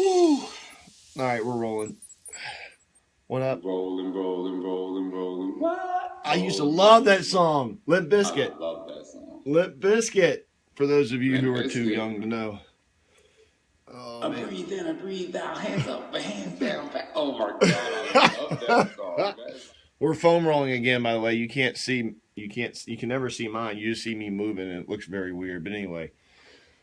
Whew. All right, we're rolling. What up? Rolling, rolling, rolling, rolling. What? I used to love that song, Limp Bizkit. I love that song. Limp Bizkit. For those of you Limp who are too Bizkit. young to know. I breathe in, I breathe out, hands up, hands down, back. Oh my God, I love that song. We're foam rolling again, by the way. You can never see mine. You just see me moving, and it looks very weird. But anyway,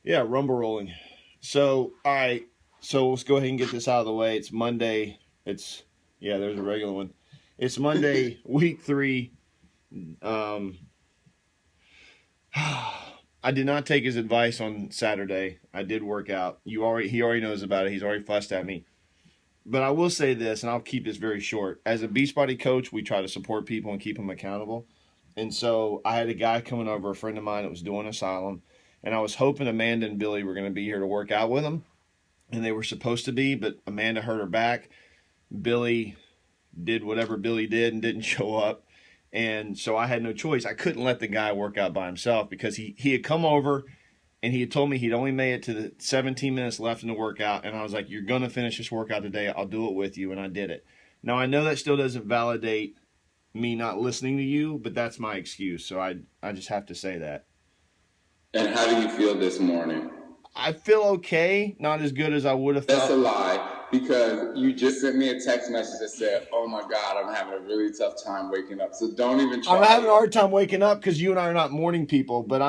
yeah, rumble rolling. So, all right. So let's go ahead and get this out of the way. It's Monday. There's a regular one. It's Monday, week 3. I did not take his advice on Saturday. I did work out. He already knows about it. He's already fussed at me. But I will say this, and I'll keep this very short. As a Beachbody coach, we try to support people and keep them accountable. And so I had a guy coming over, a friend of mine that was doing Asylum, and I was hoping Amanda and Billy were going to be here to work out with him. And they were supposed to be, but Amanda hurt her back. Billy did whatever Billy did and didn't show up. And so I had no choice. I couldn't let the guy work out by himself because he had come over and he had told me he'd only made it to the 17 minutes left in the workout. And I was like, you're going to finish this workout today. I'll do it with you. And I did it. Now, I know that still doesn't validate me not listening to you, but that's my excuse. So I just have to say that. And how do you feel this morning? I feel okay. Not as good as I would have felt. That's a lie. Because you just sent me a text message that said, oh my God, I'm having a really tough time waking up. So don't even try. I'm having a hard time waking up because you and I are not morning people. But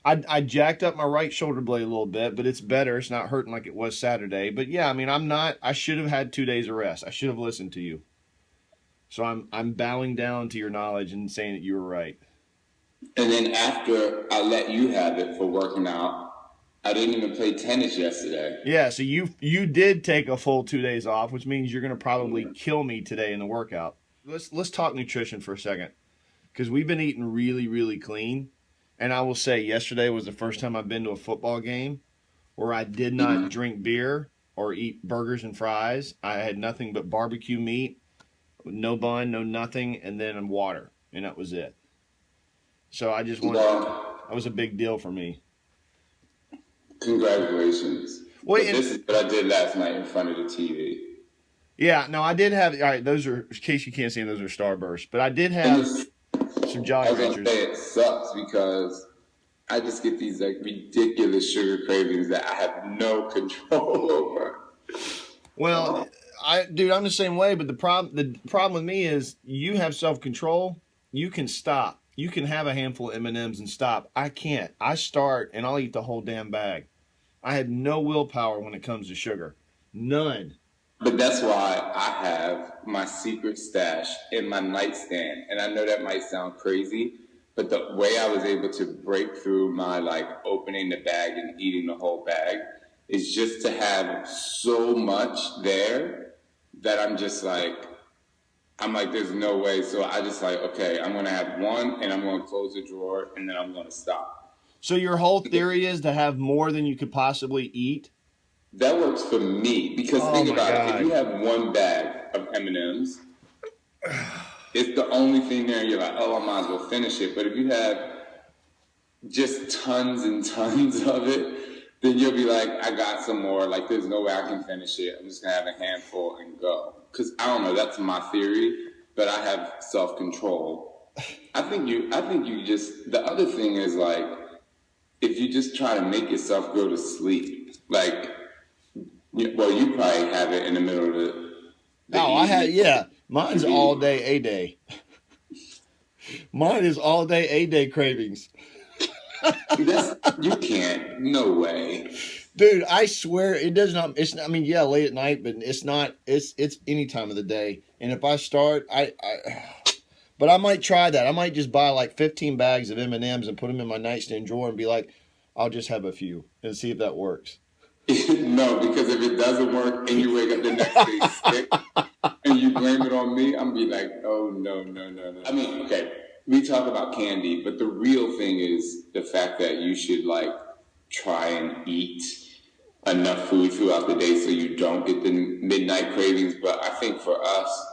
I jacked up my right shoulder blade a little bit, but it's better. It's not hurting like it was Saturday. But yeah, I mean, I should have had 2 days of rest. I should have listened to you. So I'm bowing down to your knowledge and saying that you were right. And then after I let you have it for working out, I didn't even play tennis yesterday. Yeah, so you did take a full 2 days off, which means you're going to probably kill me today in the workout. Let's talk nutrition for a second, because we've been eating really, really clean. And I will say, yesterday was the first time I've been to a football game where I did not drink beer or eat burgers and fries. I had nothing but barbecue meat, no bun, no nothing, and then water, and that was it. So I just wanted that was a big deal for me. Congratulations. Wait, this is what I did last night in front of the TV. Yeah, no, I did have. All right, those are, in case you can't see them, those are Starbursts. But I did have some Jolly Ranchers. I was gonna say it sucks because I just get these like ridiculous sugar cravings that I have no control over. Well, I'm the same way. But the problem with me is you have self-control. You can stop. You can have a handful of M&Ms and stop. I can't. I start and I'll eat the whole damn bag. I have no willpower when it comes to sugar. None. But that's why I have my secret stash in my nightstand. And I know that might sound crazy, but the way I was able to break through my opening the bag and eating the whole bag is just to have so much there that I'm like, there's no way. So I just okay, I'm going to have one and I'm going to close the drawer and then I'm going to stop. So your whole theory is to have more than you could possibly eat? That works for me because think about it. If you have one bag of M&Ms, it's the only thing there. You're like, oh, I might as well finish it. But if you have just tons and tons of it, then you'll be like, I got some more. There's no way I can finish it. I'm just going to have a handful and go. Because I don't know, that's my theory, but I have self-control. I think you just, the other thing is if you just try to make yourself go to sleep, you probably have it in the middle of the mine's all day, a day. Mine is all day, a day cravings. You can't, no way. Dude, I swear it does not. It's not, late at night, but it's not. It's any time of the day. And if I start, but I might try that. I might just buy 15 bags of M&Ms and put them in my nightstand drawer and be like, I'll just have a few and see if that works. No, because if it doesn't work and you wake up the next day sick and you blame it on me, I'm be like, oh no. I mean, okay, we talk about candy, but the real thing is the fact that you should try and eat enough food throughout the day so you don't get the midnight cravings. But I think for us,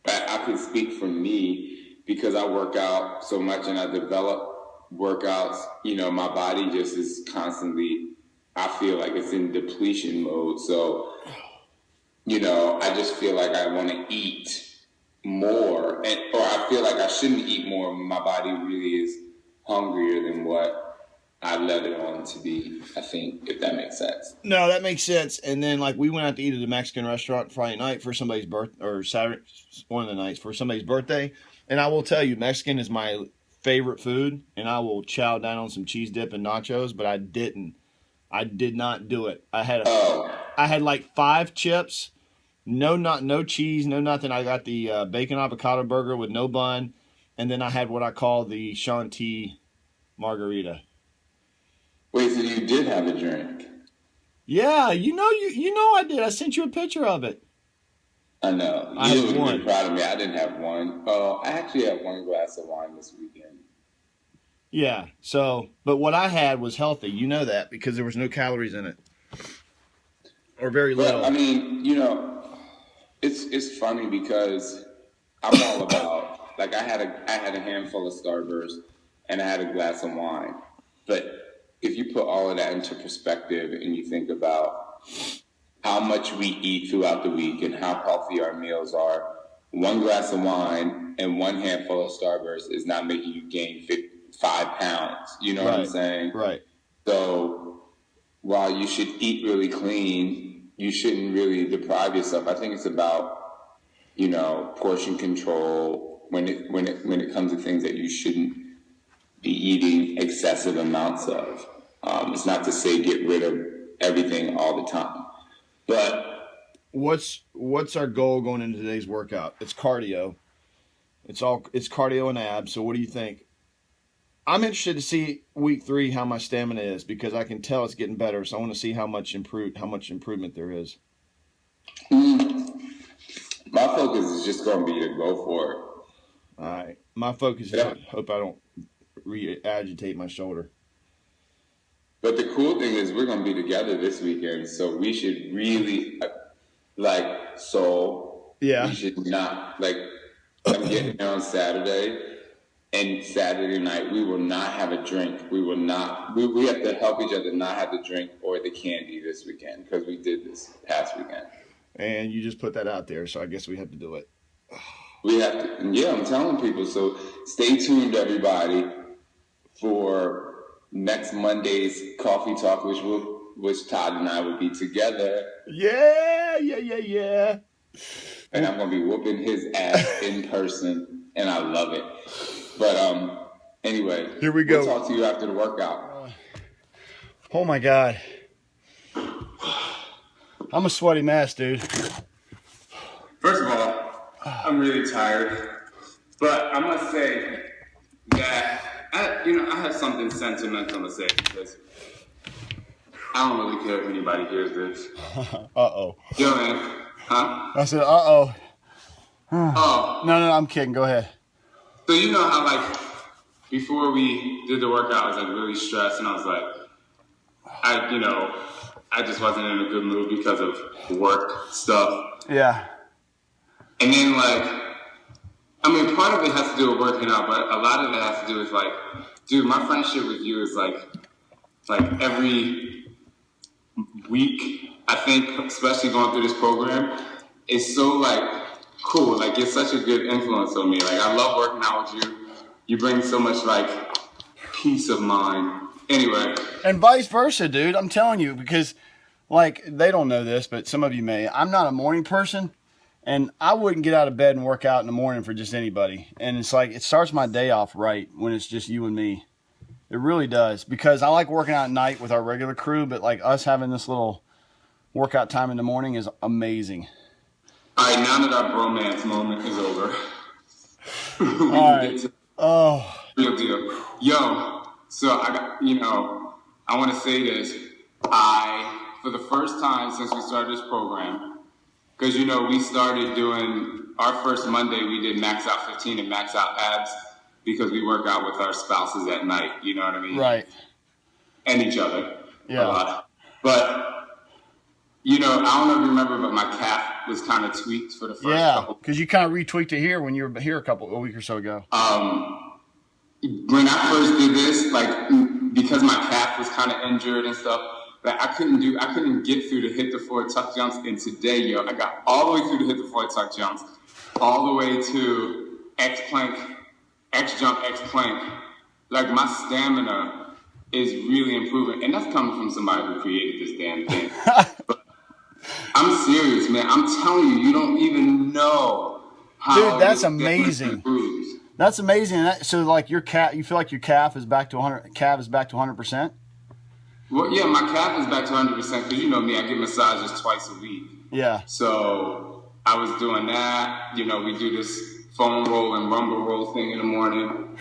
I can speak for me because I work out so much and I develop workouts. My body just is constantly, I feel like it's in depletion mode. So, you know, I just feel like I want to eat more, or I feel like I shouldn't eat more when my body really is hungrier than what I let it on to be, I think, if that makes sense. No, that makes sense. And then, like, we went out to eat at a Mexican restaurant Friday night for somebody's birthday, or Saturday, one of the nights for somebody's birthday. And I will tell you, Mexican is my favorite food, and I will chow down on some cheese dip and nachos, but I didn't. I did not do it. I had like 5 chips, no cheese, no nothing. I got the bacon avocado burger with no bun, and then I had what I call the Shanti margarita. Wait, so you did have a drink? Yeah, you know I did. I sent you a picture of it. I know. You would have been proud of me. I didn't have one. Oh, I actually had 1 glass of wine this weekend. Yeah, so, but what I had was healthy. You know that because there was no calories in it. Or very little. I mean, you know, it's funny because I'm all about, like, I had a handful of Starburst and I had a glass of wine. But if you put all of that into perspective and you think about how much we eat throughout the week and how healthy our meals are, 1 glass of wine and 1 handful of Starburst is not making you gain 5 pounds. You know what I'm saying? Right. So while you should eat really clean, you shouldn't really deprive yourself. I think it's about, you know, portion control when it comes to things that you shouldn't be eating excessive amounts of. It's not to say get rid of everything all the time, but what's our goal going into today's workout? It's cardio. It's cardio and abs. So what do you think? I'm interested to see week 3 how my stamina is because I can tell it's getting better. So I want to see how much improvement there is. My focus is just going to be to go for it. All right. My focus is I hope I don't re-agitate my shoulder. But the cool thing is we're going to be together this weekend, so we should really, we should not, I'm getting there on Saturday. And Saturday night, we will not have a drink. We will not. We have to help each other not have the drink or the candy this weekend because we did this past weekend. And you just put that out there, so I guess we have to do it. We have to. Yeah, I'm telling people. So stay tuned, everybody, for next Monday's coffee talk, which Todd and I will be together. Yeah. And I'm gonna be whooping his ass in person, and I love it. But anyway, here we go. We'll talk to you after the workout. Oh my God, I'm a sweaty mess, dude. First of all, I'm really tired, but I must say that I have something sentimental to say because I don't really care if anybody hears this. Uh-oh. Yo, man. Huh? I said, uh-oh. Oh. No, I'm kidding. Go ahead. So you know how, before we did the workout, I was, really stressed, and I was I just wasn't in a good mood because of work stuff. Yeah. And then, part of it has to do with working out, but a lot of it has to do with, dude, my friendship with you is, every week, I think, especially going through this program, it's so, cool. It's such a good influence on me. I love working out with you. You bring so much, peace of mind. Anyway. And vice versa, dude. I'm telling you, because, they don't know this, but some of you may. I'm not a morning person, and I wouldn't get out of bed and work out in the morning for just anybody. And it's it starts my day off right when it's just you and me. It really does. Because I like working out at night with our regular crew, but, us having this little workout time in the morning is amazing. All right, now that our bromance moment is over, all right. Real deal. Yo, so I want to say this. For the first time since we started this program, because, we started doing our first Monday, we did Max Out 15 and Max Out Abs because we work out with our spouses at night. You know what I mean? Right. And each other. Yeah. A lot. But, I don't know if you remember, but my calf was kind of tweaked for the first couple. Yeah, because you kind of retweaked it here when you were here a week or so ago. When I first did this, because my calf was kind of injured and stuff, Like I couldn't get through to hit the forward tuck jumps. And today, yo, I got all the way through to hit the forward tuck jumps, all the way to X plank, X jump, X plank. Like my stamina is really improving, and that's coming from somebody who created this damn thing. But I'm serious, man. I'm telling you, you don't even know how. Dude, that's amazing. That's amazing. So, like your calf, you feel like your calf is back to 100. Calf is back to 100%. Well, yeah, my calf is back to 100% because you know me, I get massages twice a week. Yeah. So I was doing that. You know, we do this foam roll and rumble roll thing in the morning.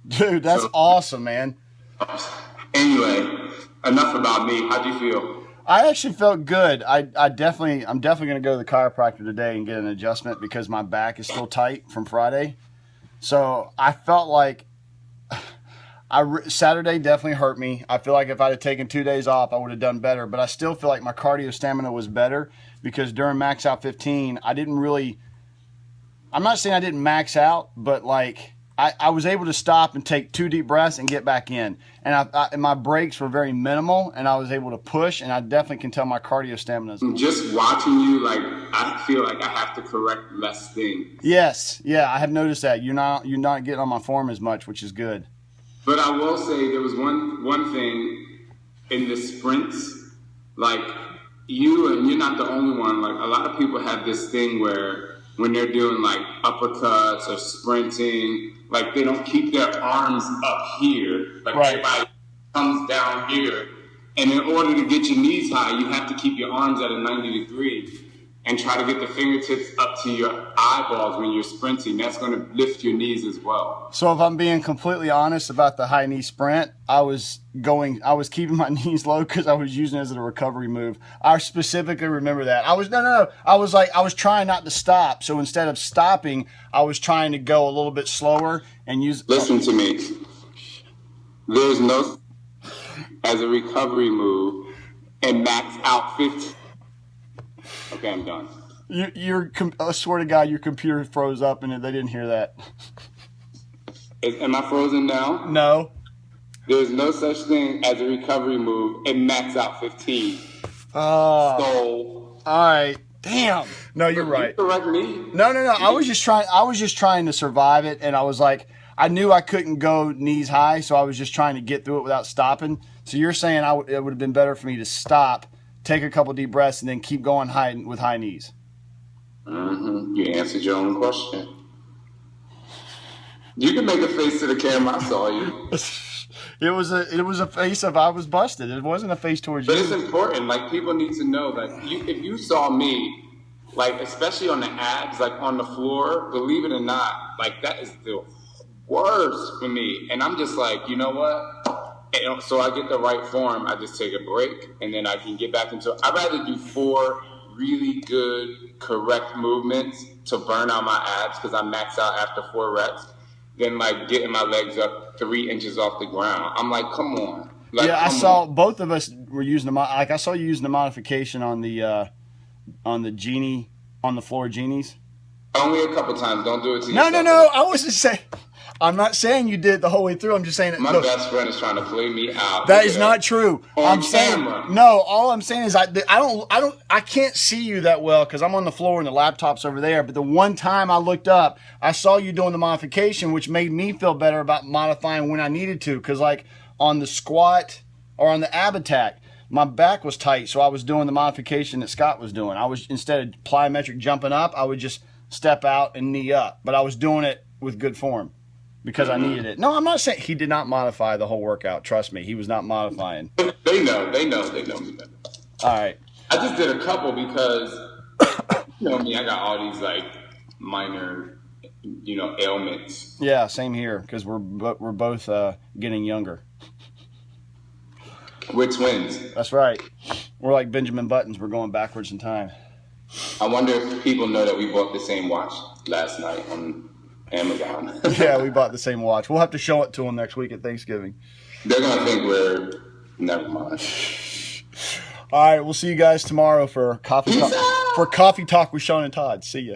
Dude, that's awesome, man. Anyway, enough about me. How'd you feel? I actually felt good. I'm definitely going to go to the chiropractor today and get an adjustment because my back is still tight from Friday. So I felt like Saturday definitely hurt me. I feel like if I'd have taken 2 days off, I would have done better. But I still feel like my cardio stamina was better because during Max Out 15, I didn't really – I'm not saying I didn't max out, but like I was able to stop and take 2 deep breaths and get back in. And and my breaks were very minimal, and I was able to push, and I definitely can tell my cardio stamina is good. Just watching you, like, I feel like I have to correct less things. Yes. Yeah, I have noticed that. You're not getting on my form as much, which is good. But I will say there was one thing in the sprints, like and you're not the only one. Like a lot of people have this thing where when they're doing like uppercuts or sprinting, like they don't keep their arms up here. Like everybody comes down here. And in order to get your knees high, you have to keep your arms at a 90 degree and try to get the fingertips up to your eyeballs when you're sprinting. That's going to lift your knees as well. So if I'm being completely honest about the high knee sprint, I was keeping my knees low because I was using it as a recovery move. I specifically remember that. I was trying not to stop. So instead of stopping, I was trying to go a little bit slower and use. Listen to me. There's no as a recovery move and max out 50. Okay, I'm done. I swear to God, your computer froze up and they didn't hear that. Am I frozen now? No. There's no such thing as a recovery move and max out 15. All right. Damn. No, you're right. You correct me. No. I was just trying to survive it, and I was like, I knew I couldn't go knees high, so I was just trying to get through it without stopping. So you're saying it would have been better for me to stop, take a couple deep breaths, and then keep going high with high knees. Mm-hmm. You answered your own question. You can make a face to the camera. I saw you. It was a face of I was busted. It wasn't a face towards you. But it's important. Like people need to know. Like if you saw me, like especially on the abs, like on the floor, believe it or not, like that is the worst for me. And I'm just like, you know what? And so I get the right form. I just take a break, and then I can get back into it. I'd rather do 4 really good, correct movements to burn out my abs because I max out after 4 reps than like getting my legs up 3 inches off the ground. I'm like, come on. Like, yeah, I saw both of us were using I saw you using the modification on the genie on the floor genies. Only a couple times. Don't do it to yourself. No. I wasn't saying. I'm not saying you did it the whole way through. I'm just saying it. My best friend is trying to play me out. That is not true. On camera. No, all I'm saying is I can't see you that well because I'm on the floor and the laptop's over there. But the one time I looked up, I saw you doing the modification, which made me feel better about modifying when I needed to. Because like on the squat or on the ab attack, my back was tight, so I was doing the modification that Scott was doing. I was, instead of plyometric jumping up, I would just step out and knee up. But I was doing it with good form. Because I needed it. No, I'm not saying he did not modify the whole workout. Trust me, he was not modifying. They know me better. All right. I just did a couple because, you know me, I got all these like minor, ailments. Yeah, same here because we're both getting younger. We're twins. That's right. We're like Benjamin Buttons. We're going backwards in time. I wonder if people know that we bought the same watch last night on Amazon. Yeah, we bought the same watch. We'll have to show it to them next week at Thanksgiving. They're going to think never mind. All right, we'll see you guys tomorrow for Coffee Talk with Sean and Todd. See ya.